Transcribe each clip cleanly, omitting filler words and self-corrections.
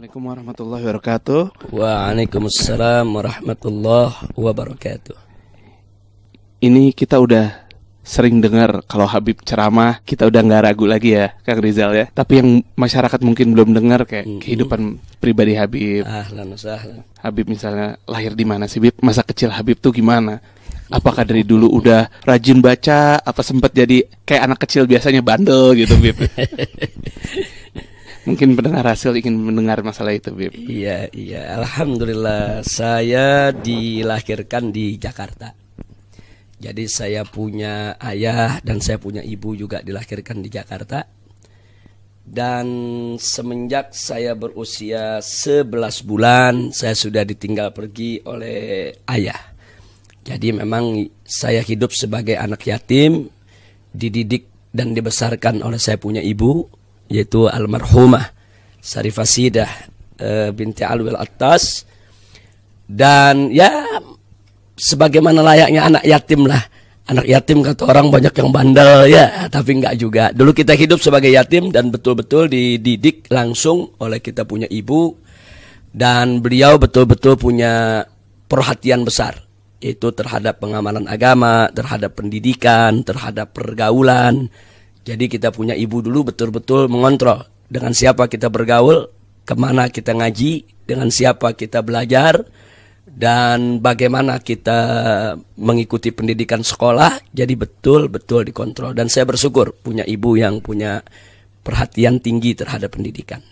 Assalamualaikum warahmatullahi wabarakatuh. Waalaikumsalam warahmatullahi wabarakatuh. Ini kita udah sering dengar kalau Habib ceramah, kita udah nggak ragu lagi ya, Kang Rizal ya. Tapi yang masyarakat mungkin belum dengar kayak kehidupan pribadi Habib. Ahlan sahlan. Habib misalnya lahir di mana sih, Bib? Masa kecil Habib tuh gimana? Apakah dari dulu udah rajin baca? Apa sempat jadi kayak anak kecil biasanya bandel gitu, Bib? Mungkin pendengar hasil ingin mendengar masalah itu, Bib. Iya. Alhamdulillah, saya dilahirkan di Jakarta. Jadi saya punya ayah dan saya punya ibu juga dilahirkan di Jakarta. Dan semenjak saya berusia 11 bulan, saya sudah ditinggal pergi oleh ayah. Jadi memang saya hidup sebagai anak yatim, dididik dan dibesarkan oleh saya punya ibu, yaitu almarhumah Syarifah Sidah binti Alwil Attas. Dan ya sebagaimana layaknya anak yatim lah. Anak yatim kata orang banyak yang bandel ya, tapi enggak juga. Dulu kita hidup sebagai yatim dan betul-betul dididik langsung oleh kita punya ibu. Dan beliau betul-betul punya perhatian besar, yaitu terhadap pengamalan agama, terhadap pendidikan, terhadap pergaulan. Jadi kita punya ibu dulu betul-betul mengontrol dengan siapa kita bergaul, kemana kita ngaji, dengan siapa kita belajar, dan bagaimana kita mengikuti pendidikan sekolah. Jadi betul-betul dikontrol. Dan saya bersyukur punya ibu yang punya perhatian tinggi terhadap pendidikan.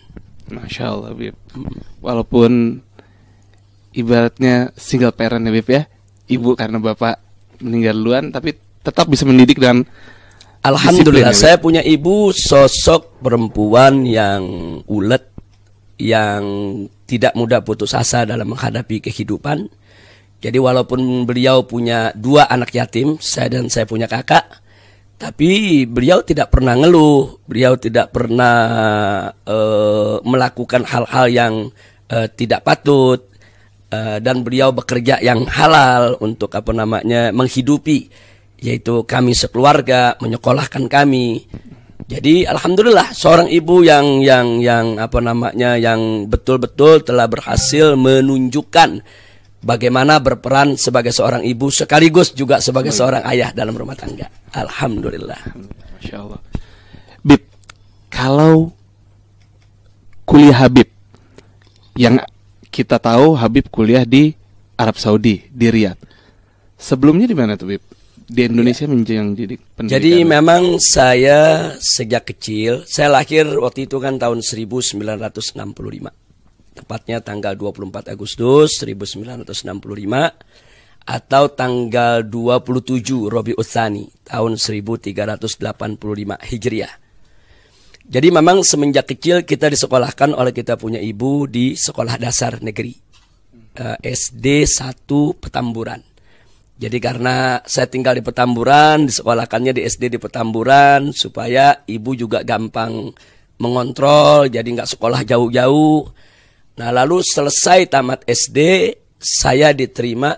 Masya Allah, Bib. Walaupun ibaratnya single parent ya, Bib ya, ibu karena bapak meninggal duluan, tapi tetap bisa mendidik dan alhamdulillah disiplin, saya punya ibu sosok perempuan yang ulet, yang tidak mudah putus asa dalam menghadapi kehidupan. Jadi walaupun beliau punya 2 anak yatim, saya dan saya punya kakak, tapi beliau tidak pernah ngeluh, beliau tidak pernah melakukan hal-hal yang tidak patut, dan beliau bekerja yang halal untuk menghidupi, yaitu kami sekeluarga, menyekolahkan kami. Jadi alhamdulillah seorang ibu yang betul-betul telah berhasil menunjukkan bagaimana berperan sebagai seorang ibu sekaligus juga sebagai seorang ayah dalam rumah tangga. Alhamdulillah. Masya Allah. Bib, kalau kuliah Habib, yang kita tahu Habib kuliah di Arab Saudi, di Riyadh. Sebelumnya di mana tuh, Bib? Di Indonesia menjenjang pendidikan. Jadi memang saya sejak kecil, saya lahir waktu itu kan tahun 1965. Tepatnya tanggal 24 Agustus 1965 atau tanggal 27 Rabiul Tsani tahun 1385 Hijriah. Jadi memang semenjak kecil kita disekolahkan oleh kita punya ibu di sekolah dasar negeri SD 1 Petamburan. Jadi karena saya tinggal di Petamburan, disekolahkannya di SD di Petamburan supaya ibu juga gampang mengontrol, jadi nggak sekolah jauh-jauh. Nah lalu selesai tamat SD, saya diterima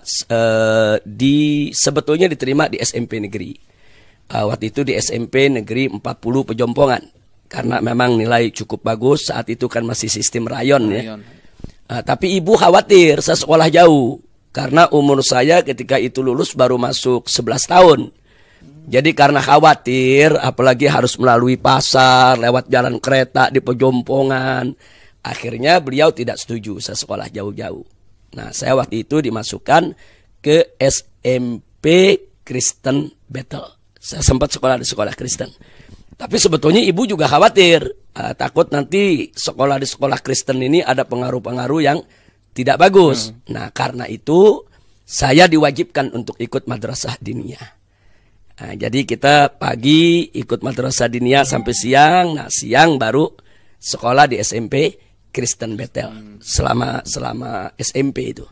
sebetulnya diterima di SMP negeri. Waktu itu di SMP negeri 40 Pejompongan, karena memang nilai cukup bagus. Saat itu kan masih sistem rayon ya. Tapi ibu khawatir saya sekolah jauh. Karena umur saya ketika itu lulus baru masuk 11 tahun. Jadi karena khawatir, apalagi harus melalui pasar, lewat jalan kereta di Pejompongan, akhirnya beliau tidak setuju saya sekolah jauh-jauh. Nah, saya waktu itu dimasukkan ke SMP Kristen Bethel. Saya sempat sekolah di sekolah Kristen. Tapi sebetulnya ibu juga khawatir, takut nanti sekolah di sekolah Kristen ini ada pengaruh-pengaruh yang tidak bagus. Nah karena itu saya diwajibkan untuk ikut madrasah diniyah. Nah, jadi kita pagi ikut madrasah diniyah sampai siang. Nah siang baru sekolah di SMP Kristen Bethel selama SMP itu.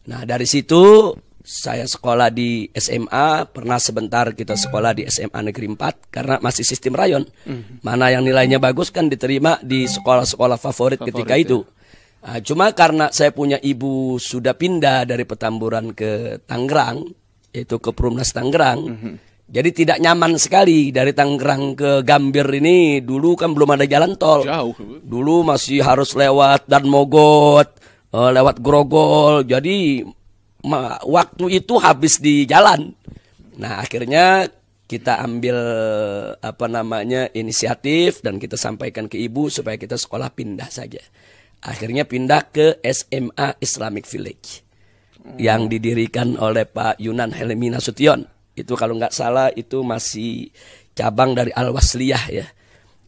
Nah dari situ saya sekolah di SMA. Pernah sebentar kita sekolah di SMA Negeri 4 karena masih sistem rayon. Mana yang nilainya bagus kan diterima di sekolah-sekolah favorit ketika itu. Cuma karena saya punya ibu sudah pindah dari Petamburan ke Tangerang, yaitu ke Perumnas Tangerang. Jadi tidak nyaman sekali dari Tangerang ke Gambir ini. Dulu kan belum ada jalan tol. Jauh. Dulu masih harus lewat Dan Mogot, lewat Grogol. Jadi waktu itu habis di jalan. Nah, akhirnya kita ambil inisiatif dan kita sampaikan ke ibu supaya kita sekolah pindah saja. Akhirnya pindah ke SMA Islamic Village yang didirikan oleh Pak Yunan Helmi Nasution. Itu kalau nggak salah itu masih cabang dari Al-Wasliyah ya.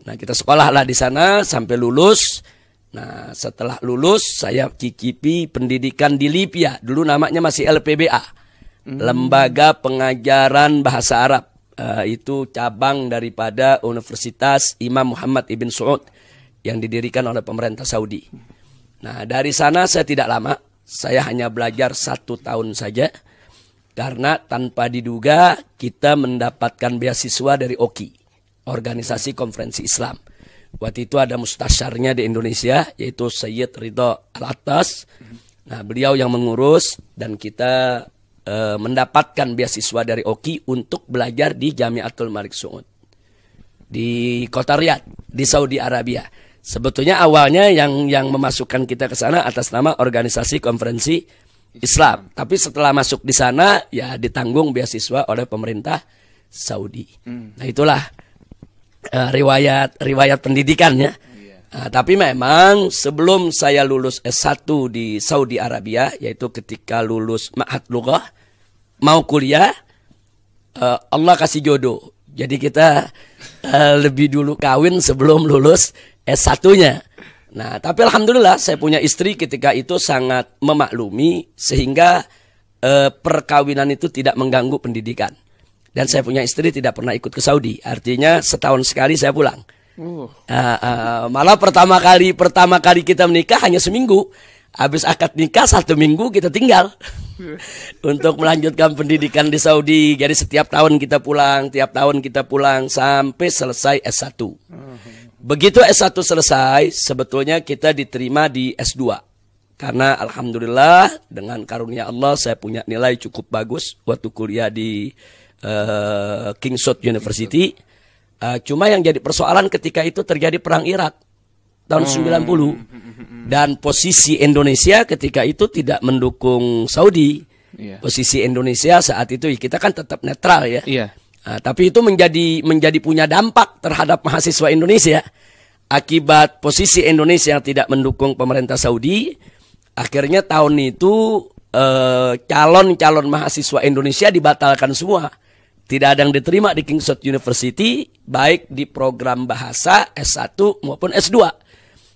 Nah, kita sekolahlah di sana sampai lulus. Nah, setelah lulus saya cicipi pendidikan di Lipia. Dulu namanya masih LPBA. Lembaga Pengajaran Bahasa Arab. Itu cabang daripada Universitas Imam Muhammad Ibn Saud yang didirikan oleh pemerintah Saudi. Nah, dari sana saya tidak lama. Saya hanya belajar 1 tahun saja. Karena tanpa diduga kita mendapatkan beasiswa dari OKI, Organisasi Konferensi Islam. Waktu itu ada mustasyarnya di Indonesia, yaitu Sayyid Ridho Al-Attas. Nah, beliau yang mengurus dan kita mendapatkan beasiswa dari OKI untuk belajar di Jamiatul Malik Saud di kota Riyadh, di Saudi Arabia. Sebetulnya awalnya yang memasukkan kita ke sana atas nama Organisasi Konferensi Islam, tapi setelah masuk di sana ya ditanggung beasiswa oleh pemerintah Saudi. Nah, itulah riwayat pendidikannya. Tapi memang sebelum saya lulus S1 di Saudi Arabia, yaitu ketika lulus Ma'had Lughah mau kuliah, Allah kasih jodoh. Jadi kita lebih dulu kawin sebelum lulus S1-nya. Nah, tapi alhamdulillah saya punya istri ketika itu sangat memaklumi sehingga perkawinan itu tidak mengganggu pendidikan. Dan saya punya istri tidak pernah ikut ke Saudi. Artinya setahun sekali saya pulang. Malah pertama kali kita menikah hanya seminggu. Habis akad nikah 1 minggu kita tinggal untuk melanjutkan pendidikan di Saudi. Jadi setiap tahun kita pulang sampai selesai S1. Begitu S1 selesai, sebetulnya kita diterima di S2. Karena alhamdulillah dengan karunia Allah saya punya nilai cukup bagus waktu kuliah di King Saud University. Cuma yang jadi persoalan ketika itu terjadi perang Irak tahun 90. Dan posisi Indonesia ketika itu tidak mendukung Saudi. Posisi Indonesia saat itu kita kan tetap netral ya. Nah, tapi itu menjadi punya dampak terhadap mahasiswa Indonesia. Akibat posisi Indonesia yang tidak mendukung pemerintah Saudi, akhirnya tahun itu calon mahasiswa Indonesia dibatalkan semua. Tidak ada yang diterima di King Saud University, baik di program bahasa S1 maupun S2.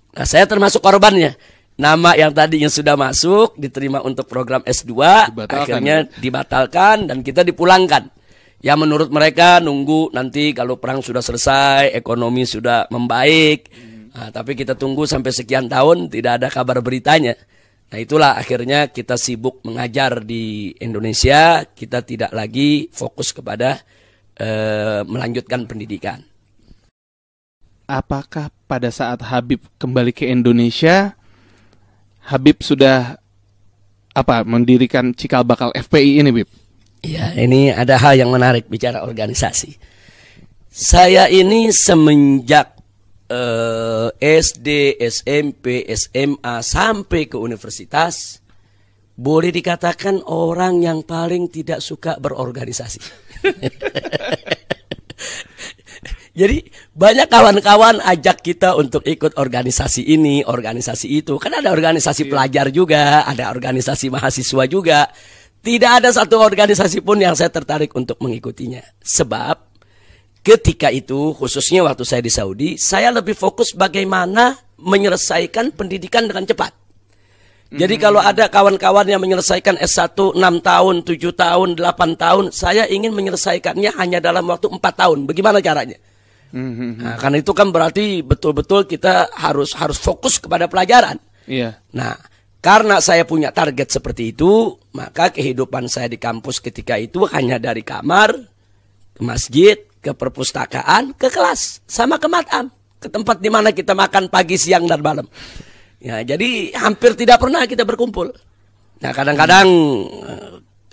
Nah, saya termasuk korbannya. Nama yang tadinya sudah masuk, diterima untuk program S2, akhirnya dibatalkan dan kita dipulangkan. Ya, menurut mereka nunggu nanti kalau perang sudah selesai, ekonomi sudah membaik. Nah, tapi kita tunggu sampai sekian tahun tidak ada kabar beritanya. Nah, itulah akhirnya kita sibuk mengajar di Indonesia. Kita tidak lagi fokus kepada melanjutkan pendidikan. Apakah pada saat Habib kembali ke Indonesia, Habib sudah mendirikan cikal bakal FPI ini, Bib? Ya, ini ada hal yang menarik bicara organisasi. Saya ini semenjak SD, SMP, SMA sampai ke universitas, boleh dikatakan orang yang paling tidak suka berorganisasi. Jadi banyak kawan-kawan ajak kita untuk ikut organisasi ini, organisasi itu. Kan ada organisasi pelajar juga, ada organisasi mahasiswa juga. Tidak ada satu organisasi pun yang saya tertarik untuk mengikutinya. Sebab ketika itu, khususnya waktu saya di Saudi, saya lebih fokus bagaimana menyelesaikan pendidikan dengan cepat. Jadi kalau ada kawan-kawan yang menyelesaikan S1 6 tahun, 7 tahun, 8 tahun, saya ingin menyelesaikannya hanya dalam waktu 4 tahun. Bagaimana caranya? Nah, karena itu kan berarti betul-betul kita harus fokus kepada pelajaran. Nah, karena saya punya target seperti itu, maka kehidupan saya di kampus ketika itu hanya dari kamar, ke masjid, ke perpustakaan, ke kelas, sama ke matam, ke tempat di mana kita makan pagi, siang, dan malam. Ya, jadi hampir tidak pernah kita berkumpul. Nah, kadang-kadang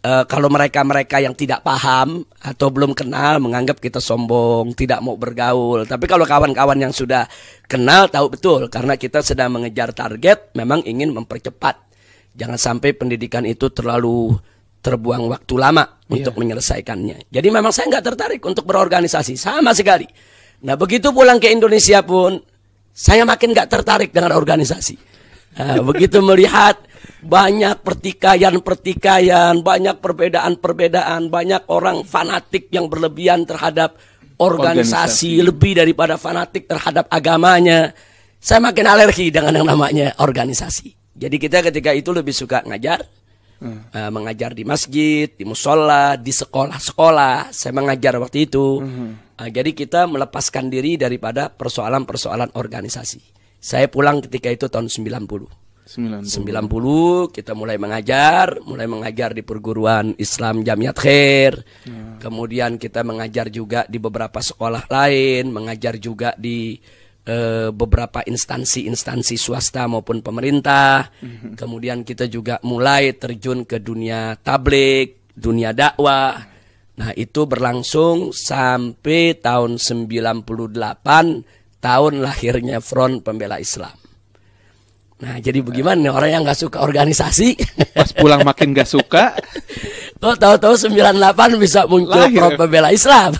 kalau mereka-mereka yang tidak paham atau belum kenal menganggap kita sombong, tidak mau bergaul. Tapi kalau kawan-kawan yang sudah kenal tahu betul karena kita sedang mengejar target, memang ingin mempercepat. Jangan sampai pendidikan itu terlalu terbuang waktu lama untuk menyelesaikannya. Jadi memang saya nggak tertarik untuk berorganisasi sama sekali. Nah begitu pulang ke Indonesia pun saya makin nggak tertarik dengan organisasi. Nah, begitu melihat banyak pertikaian, banyak perbedaan, banyak orang fanatik yang berlebihan terhadap organisasi, lebih daripada fanatik terhadap agamanya. Saya makin alergi dengan yang namanya organisasi. Jadi kita ketika itu lebih suka ngajar. Mengajar di masjid, di musola, di sekolah-sekolah. Saya mengajar waktu itu. Jadi kita melepaskan diri daripada persoalan-persoalan organisasi. Saya pulang ketika itu tahun 90 kita mulai mengajar di perguruan Islam Jamiat Khair. Kemudian kita mengajar juga di beberapa sekolah lain, mengajar juga di beberapa instansi swasta maupun pemerintah. Kemudian kita juga mulai terjun ke dunia tabligh, dunia dakwah. Nah, itu berlangsung sampai tahun 98, tahun lahirnya Front Pembela Islam. Nah, jadi bagaimana orang yang nggak suka organisasi? Pas pulang makin nggak suka. Kok tahu-tahu 98 bisa muncul Front Pembela Islam.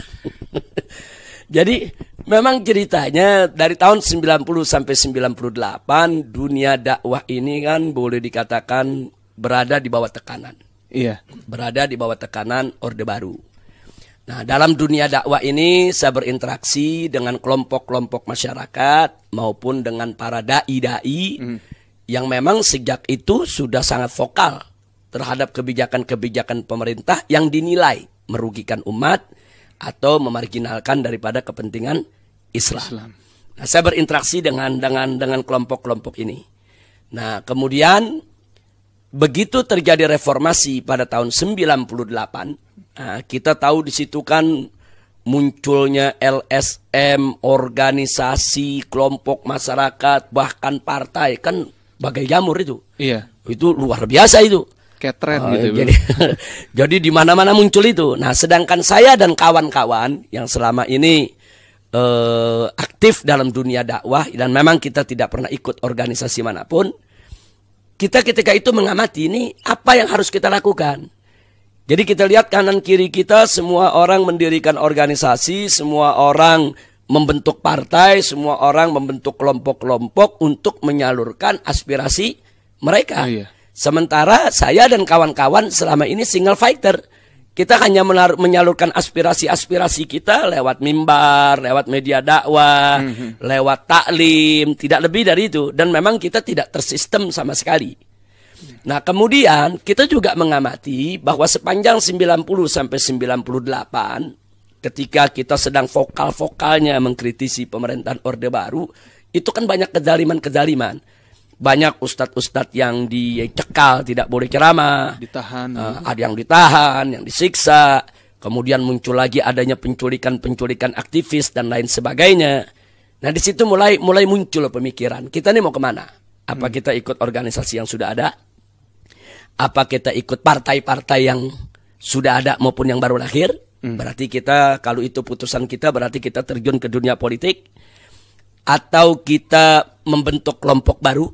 Jadi memang ceritanya dari tahun 90 sampai 98 dunia dakwah ini kan boleh dikatakan berada di bawah tekanan. Iya. Berada di bawah tekanan Orde Baru. Nah, dalam dunia dakwah ini saya berinteraksi dengan kelompok-kelompok masyarakat maupun dengan para dai-dai yang memang sejak itu sudah sangat vokal terhadap kebijakan-kebijakan pemerintah yang dinilai merugikan umat atau memarginalkan daripada kepentingan Islam. Nah, saya berinteraksi dengan kelompok-kelompok ini. Nah, kemudian begitu terjadi reformasi pada tahun 98, kita tahu di situ kan munculnya LSM, organisasi, kelompok masyarakat, bahkan partai, kan bagai jamur itu. Iya. Itu luar biasa itu. Kayak tren gitu. Jadi di mana-mana muncul itu. Nah, sedangkan saya dan kawan-kawan yang selama ini aktif dalam dunia dakwah dan memang kita tidak pernah ikut organisasi manapun, kita ketika itu mengamati ini apa yang harus kita lakukan. Jadi kita lihat kanan kiri kita semua orang mendirikan organisasi, semua orang membentuk partai, semua orang membentuk kelompok-kelompok untuk menyalurkan aspirasi mereka. Sementara saya dan kawan-kawan selama ini single fighter. Kita hanya menyalurkan aspirasi-aspirasi kita lewat mimbar, lewat media dakwah, lewat taklim, tidak lebih dari itu. Dan memang kita tidak tersistem sama sekali. Nah, kemudian kita juga mengamati bahwa sepanjang 90 sampai 98 ketika kita sedang vokal-vokalnya mengkritisi pemerintahan Orde Baru, itu kan banyak kezaliman-kezaliman. Banyak ustadz-ustadz yang dicekal, tidak boleh ceramah, ditahan, ada yang ditahan, yang disiksa, kemudian muncul lagi adanya penculikan-penculikan aktivis dan lain sebagainya. Nah, di situ mulai muncul pemikiran, kita ini mau kemana? Apa kita ikut organisasi yang sudah ada? Apa kita ikut partai-partai yang sudah ada maupun yang baru lahir? Berarti kita, kalau itu putusan kita, berarti kita terjun ke dunia politik. Atau kita membentuk kelompok baru,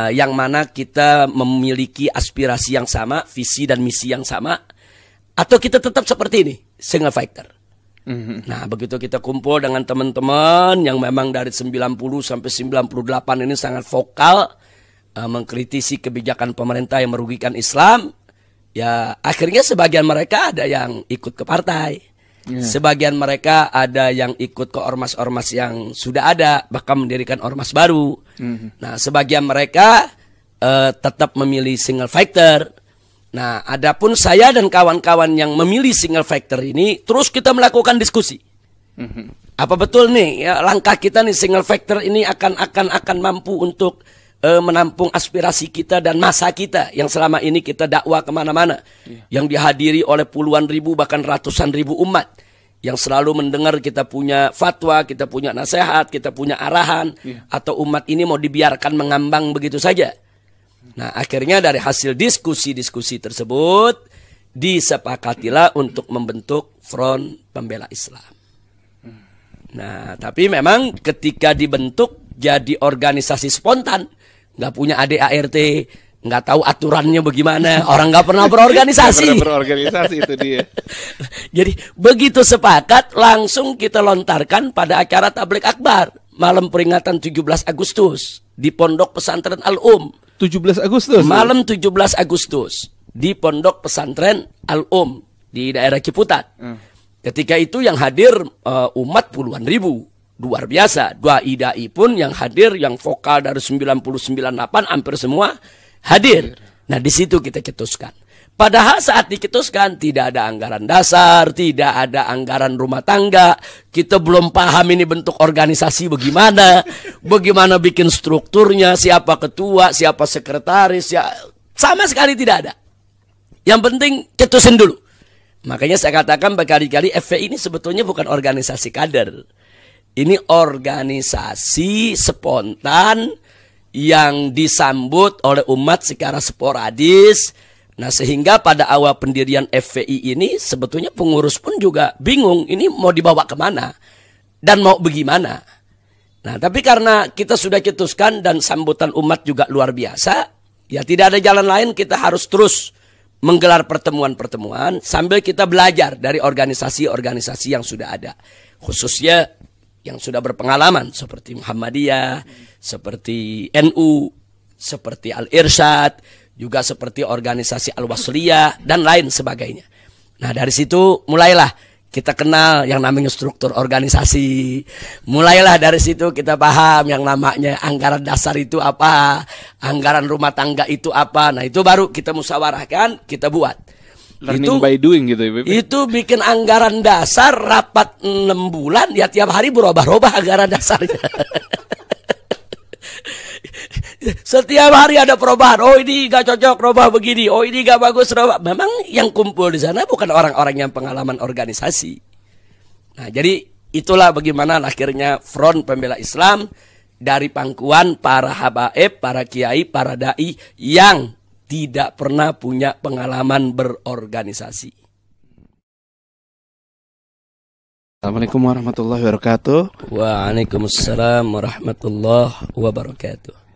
yang mana kita memiliki aspirasi yang sama, visi dan misi yang sama. Atau kita tetap seperti ini, single fighter. Nah, begitu kita kumpul dengan teman-teman yang memang dari 90 sampai 98 ini sangat vokal, mengkritisi kebijakan pemerintah yang merugikan Islam, ya akhirnya sebagian mereka ada yang ikut ke partai, sebagian mereka ada yang ikut ke ormas-ormas yang sudah ada, bahkan mendirikan ormas baru. Nah, sebagian mereka tetap memilih single fighter. Nah, adapun saya dan kawan-kawan yang memilih single fighter ini, terus kita melakukan diskusi. Apa betul nih ya, langkah kita nih single fighter ini akan mampu untuk menampung aspirasi kita dan masa kita yang selama ini kita dakwah kemana-mana, yang dihadiri oleh puluhan ribu bahkan ratusan ribu umat yang selalu mendengar kita punya fatwa, kita punya nasihat, kita punya arahan, atau umat ini mau dibiarkan mengambang begitu saja. Nah, akhirnya dari hasil diskusi-diskusi tersebut disepakatilah untuk membentuk Front Pembela Islam. Nah, tapi memang ketika dibentuk jadi organisasi spontan, nggak punya ADART, nggak tahu aturannya bagaimana, orang nggak pernah berorganisasi. Nggak pernah berorganisasi itu dia. Jadi begitu sepakat, langsung kita lontarkan pada acara tabligh akbar malam peringatan 17 Agustus di Pondok Pesantren Al-Um. 17 Agustus. Malam 17 Agustus di Pondok Pesantren Al-Um di daerah Ciputat. Ketika itu yang hadir umat puluhan ribu. Luar biasa. Dua dai pun yang hadir, yang vokal dari 99,8 hampir semua hadir. Nah, di situ kita cetuskan. Padahal saat diketuskan tidak ada anggaran dasar, tidak ada anggaran rumah tangga. Kita belum paham ini bentuk organisasi bagaimana, bagaimana bikin strukturnya, siapa ketua, siapa sekretaris, ya sama sekali tidak ada. Yang penting cetusin dulu. Makanya saya katakan berkali-kali FPI ini sebetulnya bukan organisasi kader. Ini organisasi spontan yang disambut oleh umat secara sporadis. Nah, sehingga pada awal pendirian FPI ini sebetulnya pengurus pun juga bingung ini mau dibawa kemana dan mau bagaimana. Nah, tapi karena kita sudah cetuskan dan sambutan umat juga luar biasa, ya tidak ada jalan lain, kita harus terus menggelar pertemuan-pertemuan sambil kita belajar dari organisasi-organisasi yang sudah ada. Khususnya yang sudah berpengalaman seperti Muhammadiyah, seperti NU, seperti Al-Irsyad, juga seperti organisasi Al-Wasliyah dan lain sebagainya. Nah, dari situ mulailah kita kenal yang namanya struktur organisasi. Mulailah dari situ kita paham yang namanya anggaran dasar itu apa, anggaran rumah tangga itu apa. Nah, itu baru kita musyawarahkan, kita buat. Learning by doing gitu ya, Beb. Itu bikin anggaran dasar rapat 6 bulan, ya tiap hari berubah-ubah anggaran dasarnya. Setiap hari ada perubahan. Oh, ini gak cocok, rubah begini. Oh, ini gak bagus, rubah. Memang yang kumpul di sana bukan orang-orang yang pengalaman organisasi. Nah, jadi itulah bagaimana akhirnya Front Pembela Islam dari pangkuan para habaib, para kiai, para dai yang tidak pernah punya pengalaman berorganisasi. Assalamualaikum warahmatullahi wabarakatuh. Waalaikumsalam warahmatullahi wabarakatuh.